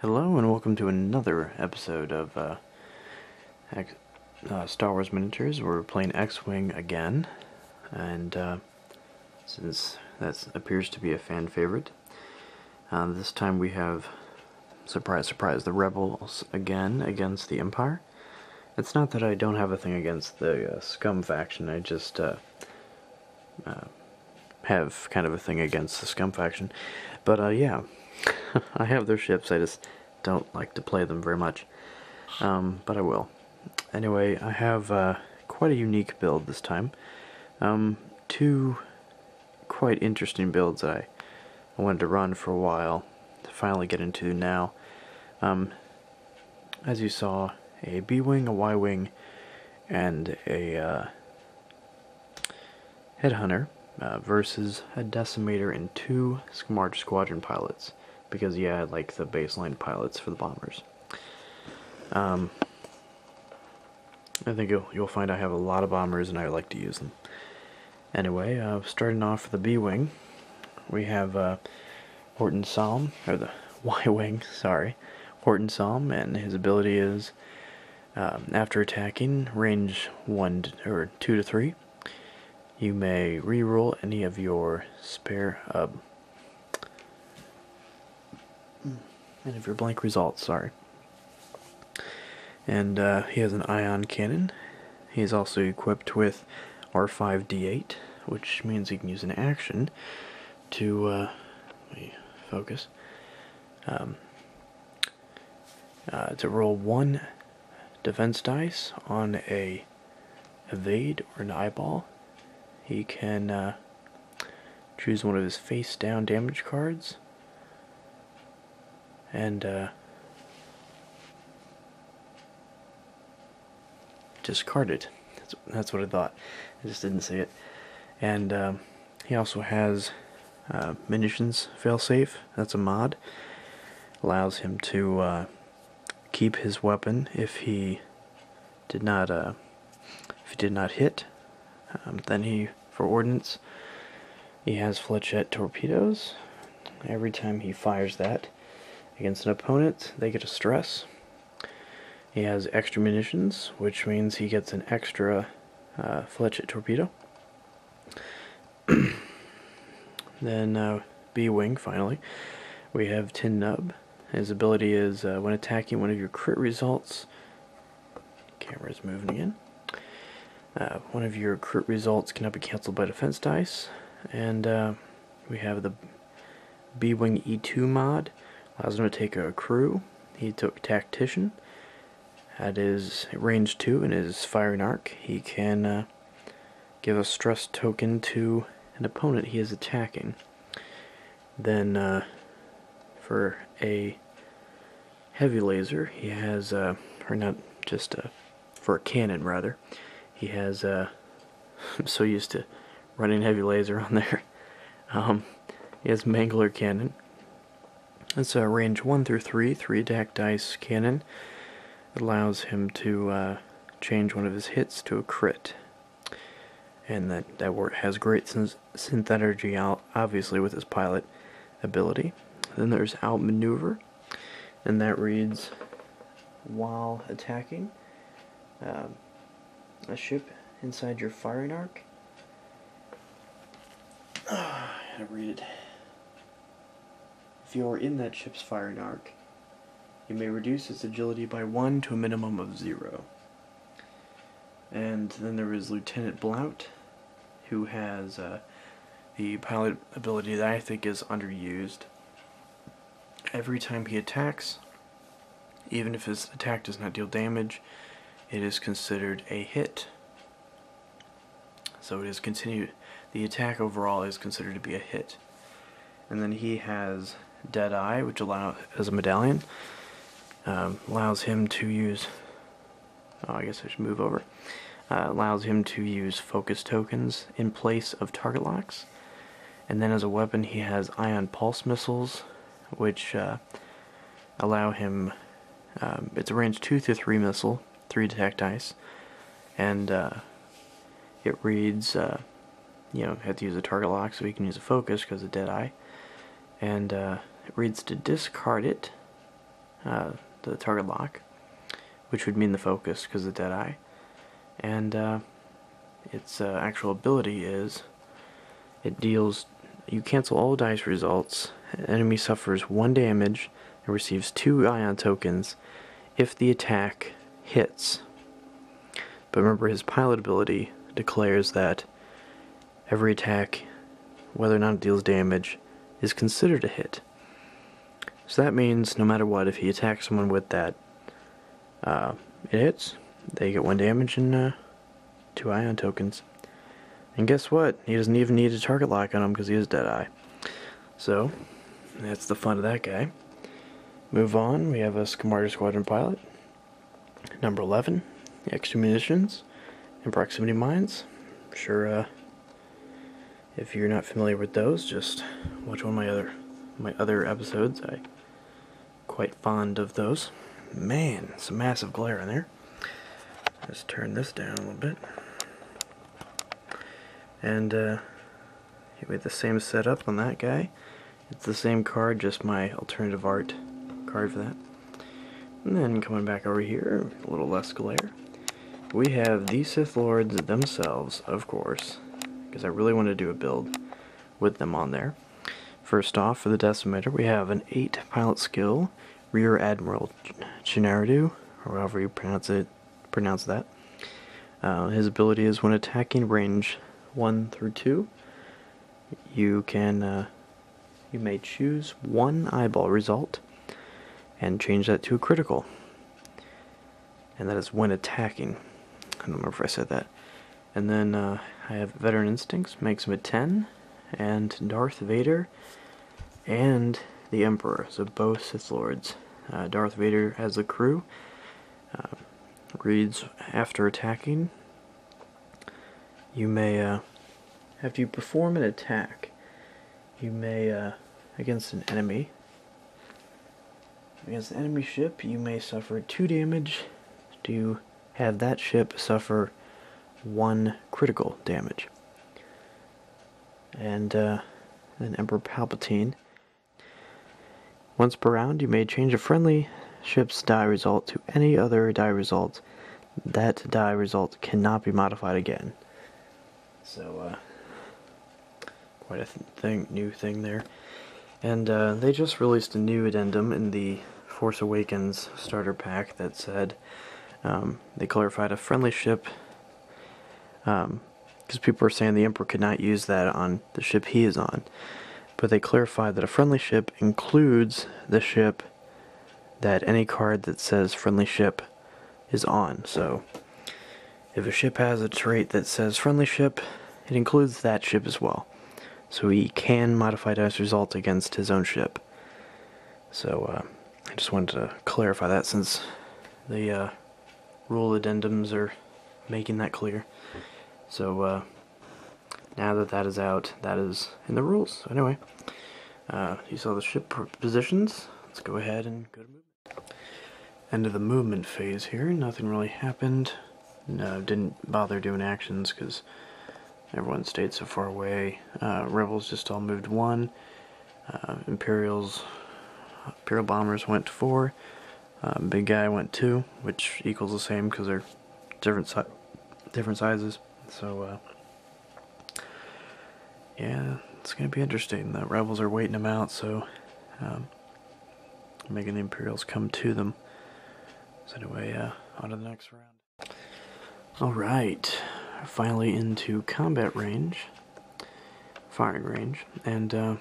Hello and welcome to another episode of Star Wars Miniatures. We're playing X-Wing again, and since that appears to be a fan favorite, this time we have, surprise, surprise, the Rebels again against the Empire. It's not that I don't have a thing against the Scum faction, I just have kind of a thing against the Scum faction. But yeah, I have their ships, I just don't like to play them very much. But I will. Anyway, I have quite a unique build this time. Two quite interesting builds that I wanted to run for a while to finally get into now. As you saw, a B-Wing, a Y-Wing, and a Headhunter versus a Decimator and two Smart Squadron pilots. Because, yeah, I like the baseline pilots for the bombers. I think you'll find I have a lot of bombers and I like to use them. Anyway, starting off for the B-Wing, we have Horton Salm, or the Y-Wing, sorry. Horton Salm, and his ability is, after attacking, range 1 or 2 to 3, you may reroll any of your spare, and of your blank results, sorry. And he has an ion cannon. He is also equipped with R5D8, which means he can use an action to, let me focus, to roll one defense dice on a evade or an eyeball. He can choose one of his face down damage cards, and discard it. That's what I thought. I just didn't see it. And he also has munitions failsafe. That's a mod. Allows him to keep his weapon if he did not hit. Then for ordnance, he has flechette torpedoes. Every time he fires that against an opponent, they get a stress. He has extra munitions, which means he gets an extra flechette torpedo. Then B-Wing, finally. We have Tin Nub. His ability is when attacking one of your crit results. Camera's moving again. One of your crit results cannot be cancelled by defense dice. And we have the B-Wing E2 mod. Allows him to take a crew. He took Tactician. At his range 2 in his firing arc, he can give a stress token to an opponent he is attacking. Then for a heavy laser, he has, or not just for a cannon rather, he has, I'm so used to running heavy laser on there. He has Mangler Cannon. It's a range 1 through 3, 3 attack dice cannon. It allows him to change one of his hits to a crit. And that has great synth energy, obviously, with his pilot ability. Then there's Outmaneuver, and that reads, while attacking a ship inside your firing arc. I gotta read it. If you are in that ship's firing arc, you may reduce its agility by 1 to a minimum of 0. And then there is Lieutenant Blout, who has the pilot ability that I think is underused. Every time he attacks, even if his attack does not deal damage, it is considered a hit. So it is continued. The attack overall is considered to be a hit. And then he has Deadeye, which allows, as a medallion, allows him to use, I guess I should move over, allows him to use focus tokens in place of target locks. And then as a weapon he has ion pulse missiles, which allow him, it's a range 2 through 3 missile, 3 attack dice, and it reads, you have to use a target lock so he can use a focus because of Deadeye, and it reads to discard it the target lock, which would mean the focus because of Deadeye. And its actual ability is you cancel all dice results. Enemy suffers 1 damage and receives 2 ion tokens if the attack hits. But remember, his pilot ability declares that every attack, whether or not it deals damage, is considered a hit. So that means no matter what, if he attacks someone with that, it hits. They get 1 damage and 2 ion tokens. And guess what? He doesn't even need a target lock on him because he has Deadeye. So, that's the fun of that guy. Move on, we have a Scamarder Squadron pilot. Number 11, extra munitions and proximity mines. Sure, if you're not familiar with those, just watch one of my other episodes. I'm quite fond of those. Man, some massive glare in there. Let's turn this down a little bit. And we have the same setup on that guy. It's the same card, just my alternative art card for that. And then coming back over here, a little less glare, we have the Sith Lords themselves, of course, because I really want to do a build with them on there. First off, for the Decimator, we have an 8 pilot skill, Rear Admiral Chinaradu, or however you pronounce that. His ability is when attacking range 1 through 2, you may choose 1 eyeball result and change that to a critical. And that is when attacking. I don't remember if I said that. And then I have Veteran Instincts, makes him a 10, and Darth Vader and the Emperor, so both Sith Lords. Darth Vader has a crew, reads after attacking, you may, after you perform an attack, you may, against an enemy ship, you may suffer 2 damage to have that ship suffer 1 critical damage. And then Emperor Palpatine. Once per round, you may change a friendly ship's die result to any other die result. That die result cannot be modified again. So, quite a new thing there. And they just released a new addendum in the Force Awakens starter pack that said they clarified a friendly ship, because people are saying the Emperor could not use that on the ship he is on. But they clarified that a friendly ship includes the ship that any card that says friendly ship is on. So if a ship has a trait that says friendly ship, it includes that ship as well. So he can modify dice result against his own ship. So I just wanted to clarify that since the rule addendums are making that clear. So now that that is out, that is in the rules. So anyway, you saw the ship positions. Let's go ahead and go to movement. End of the movement phase here. Nothing really happened. No, didn't bother doing actions because everyone stayed so far away. Rebels just all moved 1. Imperial bombers went to 4. Big guy went 2, which equals the same because they're different sizes. So yeah, it's gonna be interesting. The Rebels are waiting them out, so making the Imperials come to them. So anyway, on to the next round. Alright, finally into combat range, firing range, and all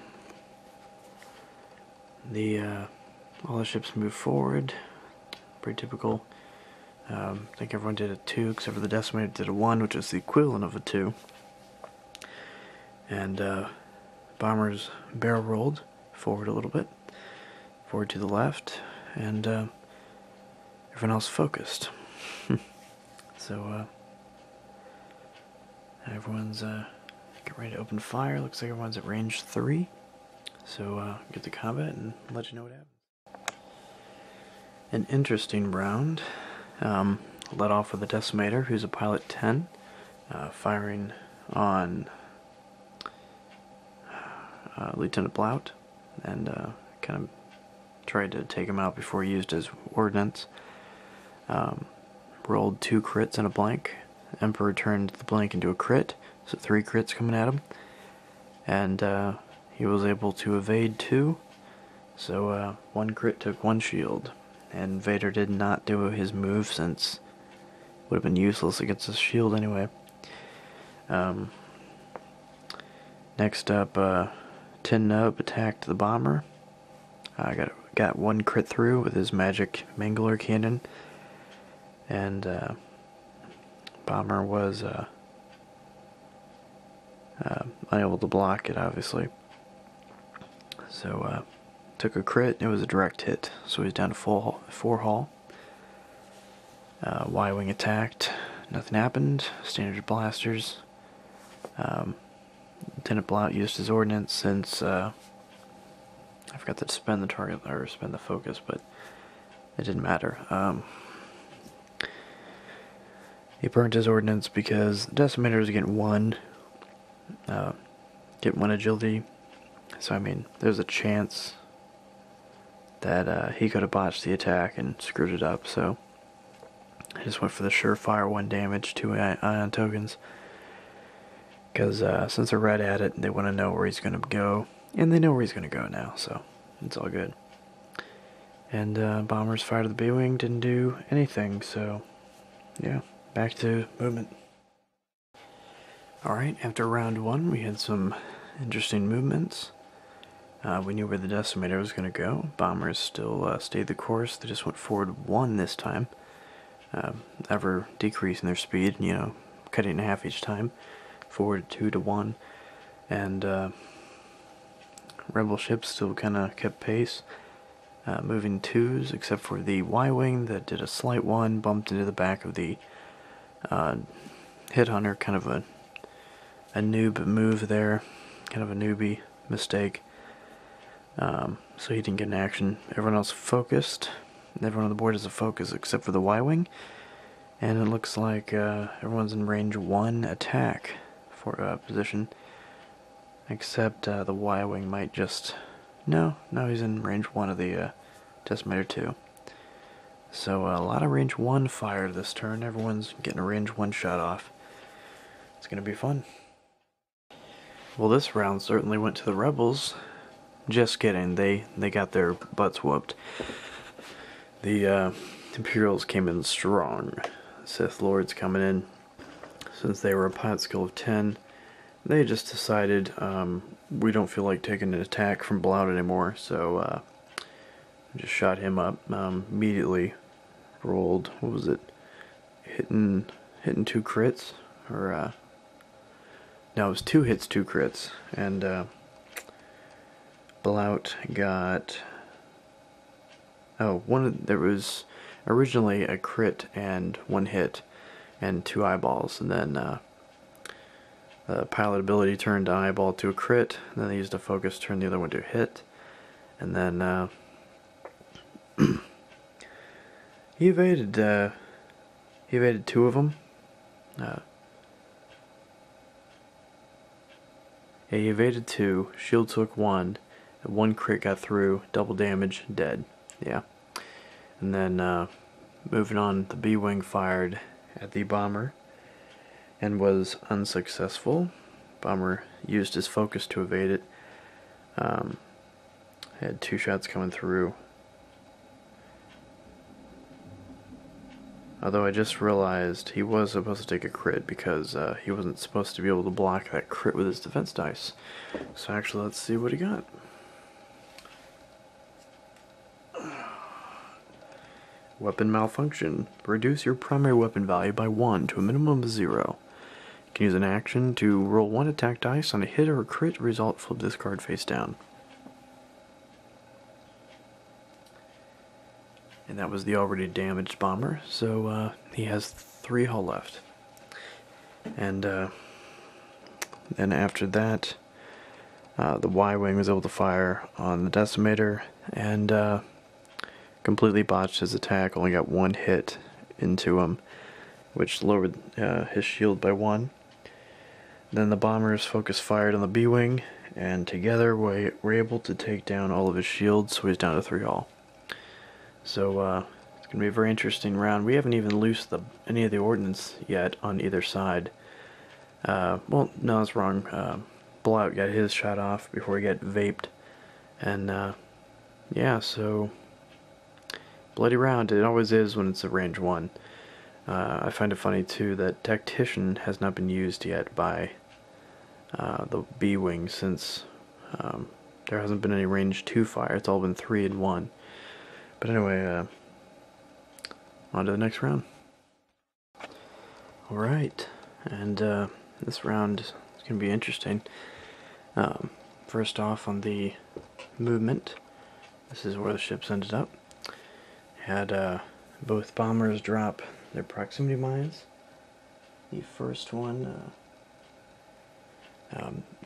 the ships move forward. Pretty typical. I think everyone did a 2, except for the Decimator did a 1, which is the equivalent of a 2. And bombers barrel rolled forward a little bit, forward to the left, and everyone else focused. So everyone's getting ready to open fire. Looks like everyone's at range 3. So get to combat and let you know what happens. An interesting round. Led off with the Decimator, who's a pilot 10, firing on Lieutenant Blout, and kind of tried to take him out before he used his ordnance. Rolled 2 crits and a blank. Emperor turned the blank into a crit, so 3 crits coming at him. And he was able to evade 2, so 1 crit took 1 shield. And Vader did not do his move since it would have been useless against his shield anyway. Next up, Tin Nub attacked the bomber. Got 1 crit through with his magic Mangler cannon. And bomber was unable to block it, obviously. So took a crit. It was a direct hit, so he's down to 4 hull. Y-wing attacked. Nothing happened. Standard blasters. Lieutenant Blout used his ordnance since I forgot to spend the target or spend the focus, but it didn't matter. He burnt his ordnance because the Decimator was getting 1 agility. So I mean, there's a chance that he could have botched the attack and screwed it up. So I just went for the surefire 1 damage, 2 ion tokens. Because since they're right at it, they want to know where he's going to go. And they know where he's going to go now, so it's all good. And bombers fired at the B-wing, didn't do anything, so yeah, back to movement. Alright, after round 1, we had some interesting movements. We knew where the Decimator was going to go. Bombers still stayed the course. They just went forward 1 this time. Ever decreasing their speed, cutting in half each time. Forward 2 to 1. And Rebel ships still kind of kept pace. Moving 2s, except for the Y-wing that did a slight 1, bumped into the back of the Hit Hunter, kind of a noob move there, kind of a newbie mistake. So he didn't get an action. Everyone else focused. Everyone on the board is a focus except for the Y-wing. And it looks like everyone's in range 1 attack for position. Except the Y-wing might just... No, he's in range 1 of the Decimator 2. So a lot of range 1 fire this turn. Everyone's getting a range 1 shot off. It's going to be fun. Well, this round certainly went to the Rebels. Just kidding. They got their butts whooped. The Imperials came in strong. Sith Lords coming in. Since they were a pilot skill of 10, they just decided we don't feel like taking an attack from Blout anymore, so just shot him up. Immediately rolled, what was it? Hitting 2 crits, or no, it was 2 hits, 2 crits, and Blout got there was originally a crit and 1 hit and 2 eyeballs, and then the pilot ability turned an eyeball to a crit, and then they used a focus, turned the other one to a hit, and then he evaded 2 of them. Yeah, he evaded 2, shield took 1, and 1 crit got through, double damage, dead. Yeah. And then moving on, the B-wing fired at the bomber and was unsuccessful. Bomber used his focus to evade it. Had 2 shots coming through. Although I just realized he was supposed to take a crit because he wasn't supposed to be able to block that crit with his defense dice. So actually, let's see what he got. Weapon malfunction. Reduce your primary weapon value by 1 to a minimum of 0. You can use an action to roll 1 attack dice on a hit or a crit result, flip this card face down. And that was the already damaged bomber, so he has 3 hull left. And then after that, the Y-wing was able to fire on the Decimator, and completely botched his attack, only got 1 hit into him, which lowered his shield by 1. Then the bomber's focus fired on the B-wing, and together we were able to take down all of his shields, so he's down to 3 hull. So it's going to be a very interesting round. We haven't even loosed any of the ordnance yet on either side. Well, no, that's wrong. Blout got his shot off before he got vaped. And yeah, so bloody round. It always is when it's a range 1. I find it funny too that Tactician has not been used yet by the B-Wing since there hasn't been any range 2 fire. It's all been 3 and 1. But anyway, on to the next round. Alright, and this round is going to be interesting. First off, on the movement, this is where the ships ended up. Had both bombers drop their proximity mines. The first one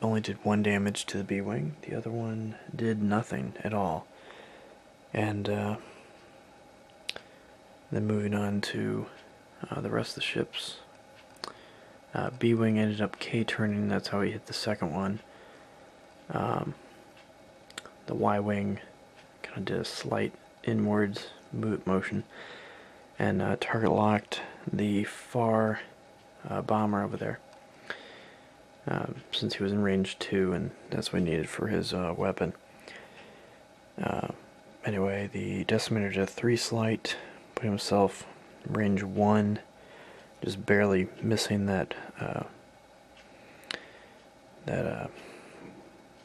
only did 1 damage to the B-Wing. The other one did nothing at all. And then moving on to the rest of the ships. B-Wing ended up K-turning, that's how he hit the second one. The Y-Wing kind of did a slight inwards motion and target locked the far bomber over there, since he was in range 2 and that's what he needed for his weapon. Anyway, the Decimator did a 3 slight, put himself in range 1, just barely missing that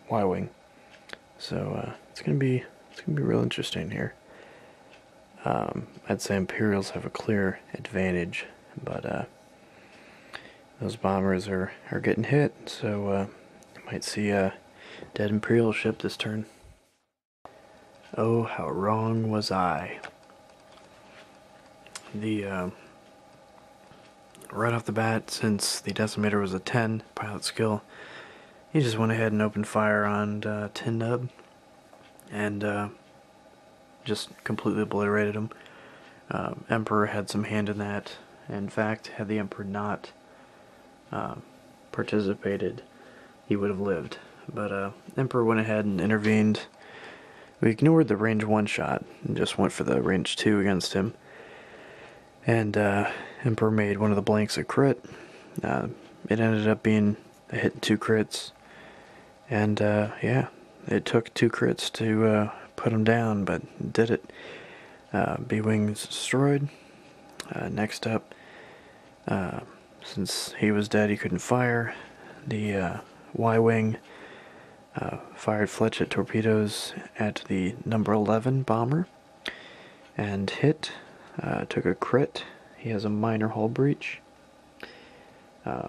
Y-Wing. So it's gonna be real interesting here. I'd say Imperials have a clear advantage, but those bombers are getting hit, so you might see a dead Imperial ship this turn. Oh, how wrong was I. The right off the bat, since the Decimator was a 10 pilot skill, he just went ahead and opened fire on Tin Nub and just completely obliterated him. Emperor had some hand in that. In fact, had the Emperor not participated, he would have lived. But Emperor went ahead and intervened. We ignored the range 1 shot and just went for the range 2 against him. And Emperor made one of the blanks a crit. It ended up being a hit and 2 crits. And yeah, it took 2 crits to put him down, but did it. B-Wing's destroyed. Next up, since he was dead, he couldn't fire. The Y-Wing fired Fletchet torpedoes at the number 11 bomber and hit. Took a crit. He has a minor hull breach.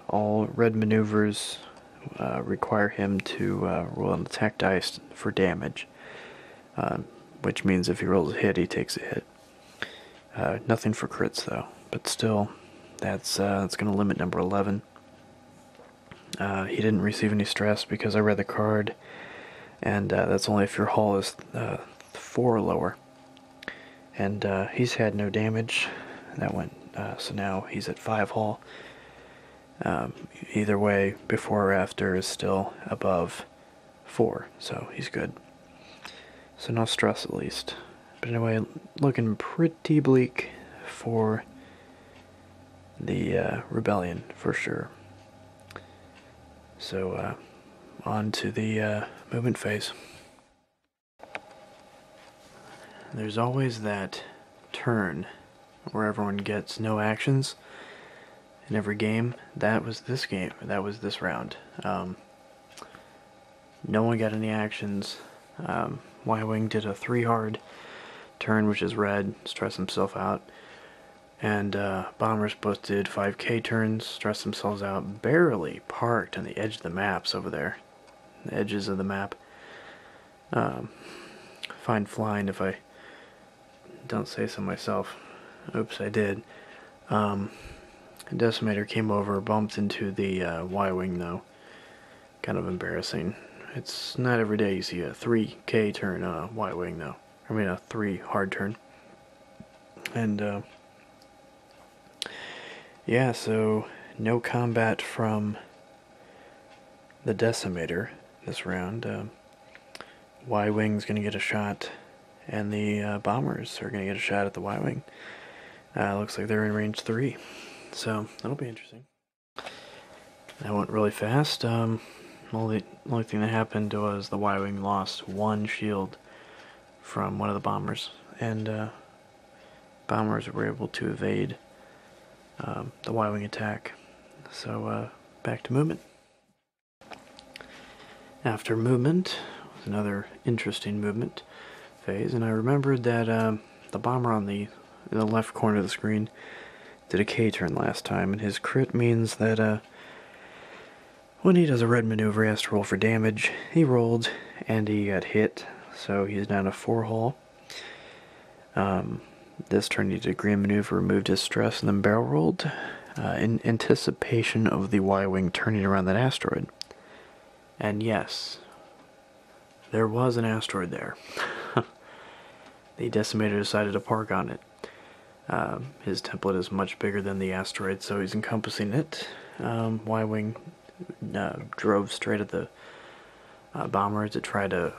All red maneuvers require him to roll an attack dice for damage, which means if he rolls a hit, he takes a hit. Nothing for crits though, but still, that's going to limit number 11. He didn't receive any stress because I read the card, and that's only if your hull is 4 or lower. And he's had no damage. That went, so now he's at 5 hull. Either way, before or after is still above 4, so he's good. So no stress at least. But anyway, looking pretty bleak for the rebellion for sure. So on to the movement phase. There's always that turn where everyone gets no actions in every game. That was this game. That was this round. No one got any actions. Y-Wing did a 3 hard turn, which is red, stress himself out. And bombers both did 5k turns, stressed themselves out, barely parked on the edge of the maps over there. The edges of the map. Fine flying if I don't say so myself. Oops, I did. Decimator came over, bumped into the Y-Wing though. Kind of embarrassing. It's not every day you see a 3k turn on a Y-Wing though. I mean a 3 hard turn. And yeah, so no combat from the Decimator this round. Y-Wing's gonna get a shot and the bombers are going to get a shot at the Y-Wing. Looks like they're in range 3, so that'll be interesting. That went really fast. Only thing that happened was the Y-Wing lost one shield from one of the bombers, and bombers were able to evade the Y-Wing attack. So back to movement. After movement was another interesting movement phase, and I remembered that the bomber on the left corner of the screen did a K-turn last time, and his crit means that when he does a red maneuver, he has to roll for damage. He rolled, and he got hit, so he's down to 4 hull. This turn he did a green maneuver, removed his stress, and then barrel rolled in anticipation of the Y-Wing turning around that asteroid. And yes, there was an asteroid there. The Decimator decided to park on it. His template is much bigger than the asteroid, so he's encompassing it. Y-Wing drove straight at the bomber to try to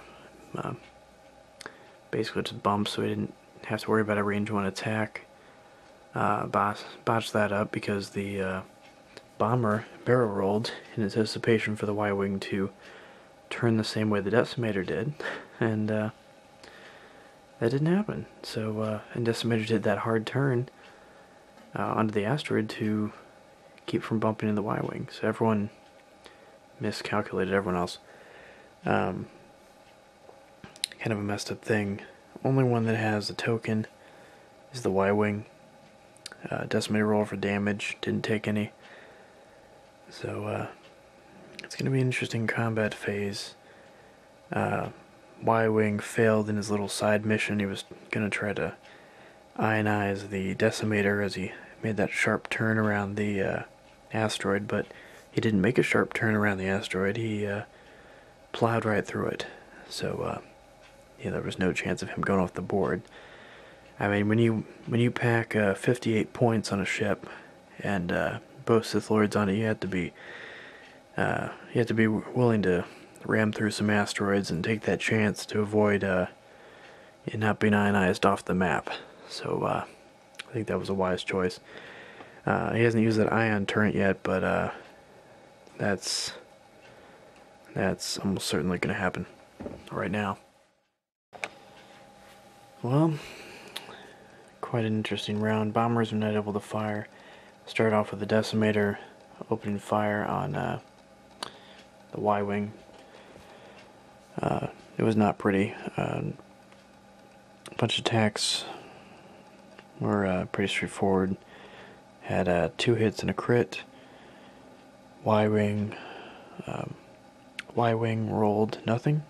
basically just bump so he didn't have to worry about a range 1 attack. Botched that up because the bomber barrel rolled in anticipation for the Y-Wing to turn the same way the Decimator did, and that didn't happen. So and Decimator did that hard turn onto the asteroid to keep from bumping into the Y-Wing. So everyone miscalculated everyone else. Kind of a messed up thing. Only one that has a token is the Y-Wing. Decimator roll for damage, didn't take any. So it's going to be an interesting combat phase. Y-Wing failed in his little side mission. He was going to try to ionize the Decimator as he made that sharp turn around the asteroid, but he didn't make a sharp turn around the asteroid. He plowed right through it. So yeah, there was no chance of him going off the board. I mean, when you pack 58 points on a ship and both Sith Lords on it, you have to be willing to ram through some asteroids and take that chance to avoid it not being ionized off the map. So I think that was a wise choice. He hasn't used that ion turret yet, but that's almost certainly going to happen right now. Well, quite an interesting round. Bombers were not able to fire. Started off with the Decimator opening fire on the Y-Wing. It was not pretty. A bunch of attacks were pretty straightforward. Had 2 hits and a crit. Y-Wing rolled nothing.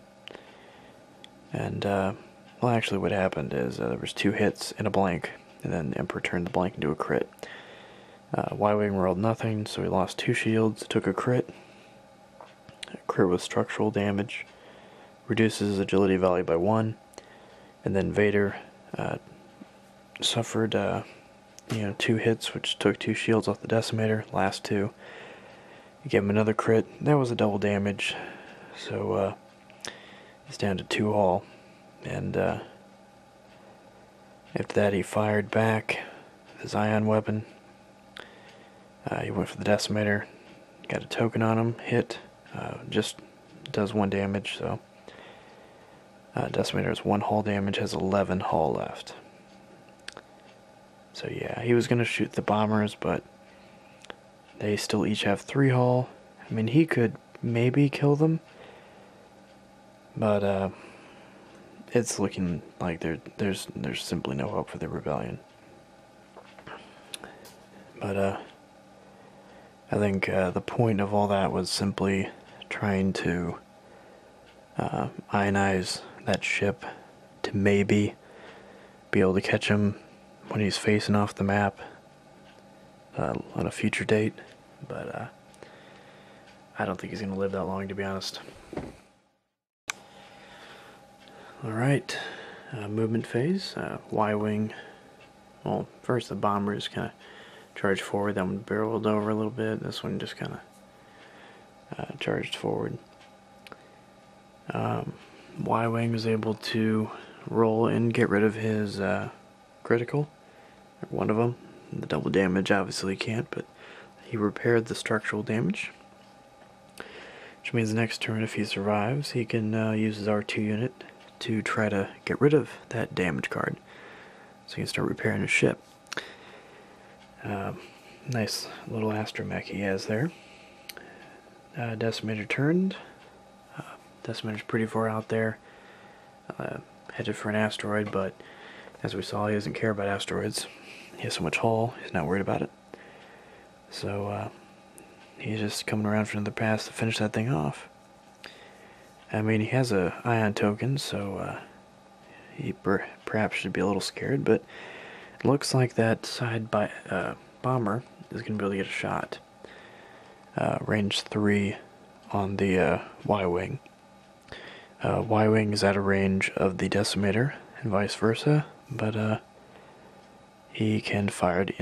And well, actually what happened is there was 2 hits and a blank, and then the Emperor turned the blank into a crit. Y-Wing rolled nothing, so he lost 2 shields, took a crit. A crit with structural damage, reduces his agility value by 1, and then Vader suffered 2 hits, which took 2 shields off the Decimator, last 2. You gave him another crit, that was a double damage, so he's down to 2 hull. And after that he fired back with his ion weapon. He went for the Decimator, got a token on him, hit, just does 1 damage, so Decimator has 1 hull damage, has 11 hull left. So yeah, he was going to shoot the bombers, but they still each have 3 hull. I mean, he could maybe kill them, but it's looking like there's simply no hope for the rebellion. But I think the point of all that was simply trying to ionize that ship to maybe be able to catch him when he's facing off the map on a future date. But I don't think he's going to live that long, to be honest. Alright, movement phase. Y-Wing, well, first the bombers kind of charged forward, that one barreled over a little bit, this one just kind of charged forward. Y-Wing was able to roll and get rid of his critical, one of them. The double damage obviously can't, but he repaired the structural damage. Which means next turn, if he survives, he can use his R2 unit to try to get rid of that damage card. So he can start repairing his ship. Nice little astromech he has there. Decimator turned. Decimator's pretty far out there. Headed for an asteroid, but as we saw, he doesn't care about asteroids. He has so much hull, he's not worried about it. So, he's just coming around for another pass to finish that thing off. I mean, he has a ion token, so he perhaps should be a little scared, but it looks like that side bomber is going to be able to get a shot. Range 3 on the Y-Wing. Y-Wing is out of range of the Decimator, and vice versa, but he can fire at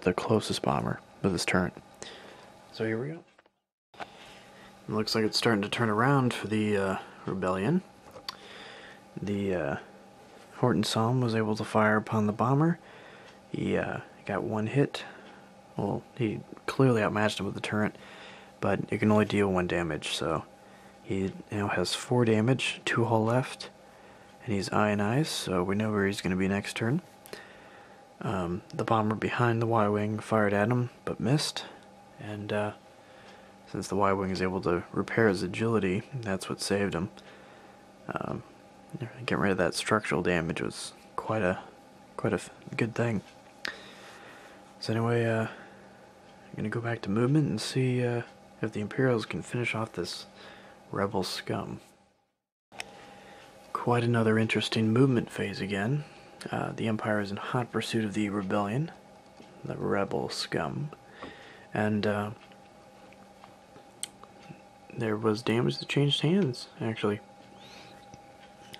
the closest bomber with his turret. So here we go. It looks like it's starting to turn around for the rebellion. The Horton Psalm was able to fire upon the bomber. He got one hit. Well, he clearly outmatched him with the turret, but it can only deal 1 damage, so he now has 4 damage, 2 hull left, and he's ionized, so we know where he's going to be next turn. The bomber behind the Y-Wing fired at him, but missed, and since the Y-Wing is able to repair his agility, that's what saved him. Getting rid of that structural damage was quite a good thing. So anyway, I'm gonna go back to movement and see if the Imperials can finish off this rebel scum. Quite another interesting movement phase again. The Empire is in hot pursuit of the rebellion, the rebel scum, and there was damage that changed hands, actually.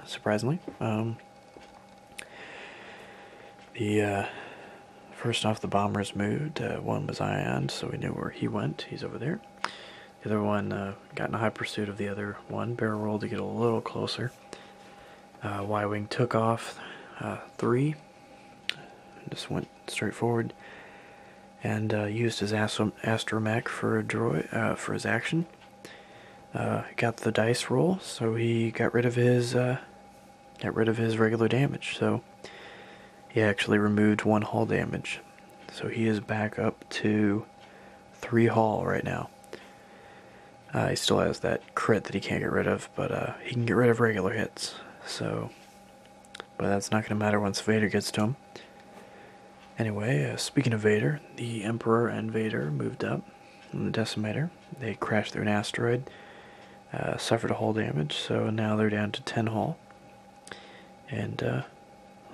Surprisingly. First off, the bombers moved. One was ioned, so we knew where he went. He's over there. The other one got in a high pursuit of the other one. Barrel rolled to get a little closer. Y-Wing took off 3. Just went straight forward. And used his astromech for a droid, for his action. Got the dice roll, so he got rid of his regular damage. So he actually removed 1 hull damage. So he is back up to 3 hull right now. He still has that crit that he can't get rid of, but he can get rid of regular hits. So, but that's not going to matter once Vader gets to him. Anyway, speaking of Vader, the Emperor and Vader moved up in the Decimator. They crashed through an asteroid, suffered a hull damage, so now they're down to 10 hull. And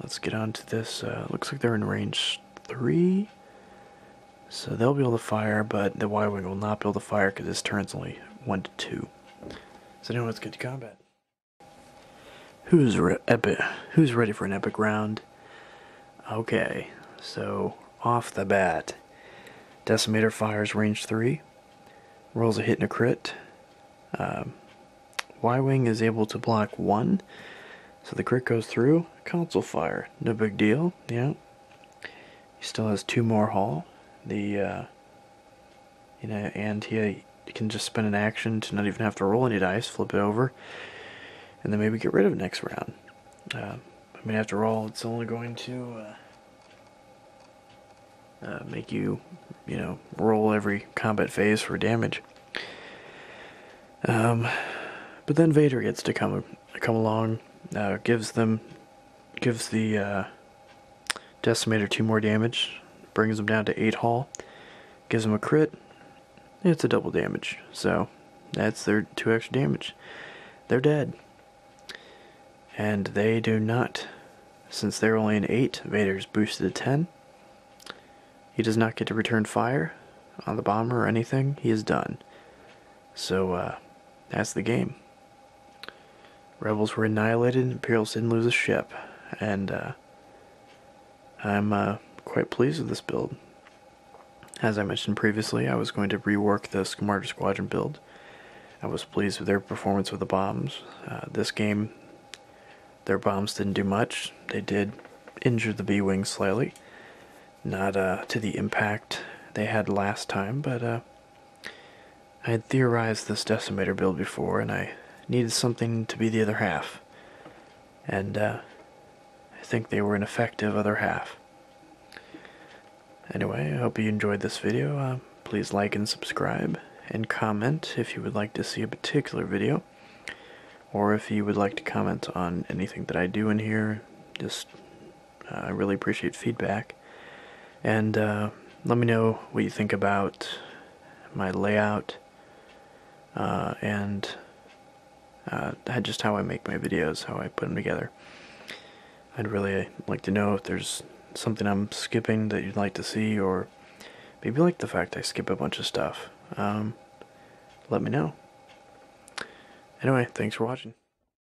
let's get on to this. Looks like they're in range 3. So they'll be able to fire, but the Y-Wing will not be able to fire because his turn's only 1 to 2. So now let's get to combat. Who's ready for an epic round? Okay, so off the bat, Decimator fires range 3, rolls a hit and a crit. Y-Wing is able to block 1, so the crit goes through. Console fire, no big deal. Yeah, he still has 2 more hull. And he can just spend an action to not even have to roll any dice, flip it over, and then maybe get rid of it next round. I mean, after all, it's only going to make you, roll every combat phase for damage. But then Vader gets to come along, gives the Decimator 2 more damage, brings them down to 8 hull, gives them a crit. It's a double damage, so that's their 2 extra damage. They're dead. And they do not, since they're only an 8, Vader's boosted to 10. He does not get to return fire on the bomber or anything. He is done. So, that's the game. Rebels were annihilated, Imperials didn't lose a ship, and I'm quite pleased with this build. As I mentioned previously, I was going to rework the Scamarder Squadron build. I was pleased with their performance with the bombs. This game, their bombs didn't do much. They did injure the B-Wing slightly. Not to the impact they had last time, but I had theorized this Decimator build before, and I needed something to be the other half. And I think they were an effective other half. Anyway, I hope you enjoyed this video. Please like and subscribe, and comment if you would like to see a particular video, or if you would like to comment on anything that I do in here. Just, I really appreciate feedback. And let me know what you think about my layout, and just how I make my videos, how I put them together. I'd really like to know if there's something I'm skipping that you'd like to see, or maybe you like the fact I skip a bunch of stuff. Let me know. Anyway, thanks for watching.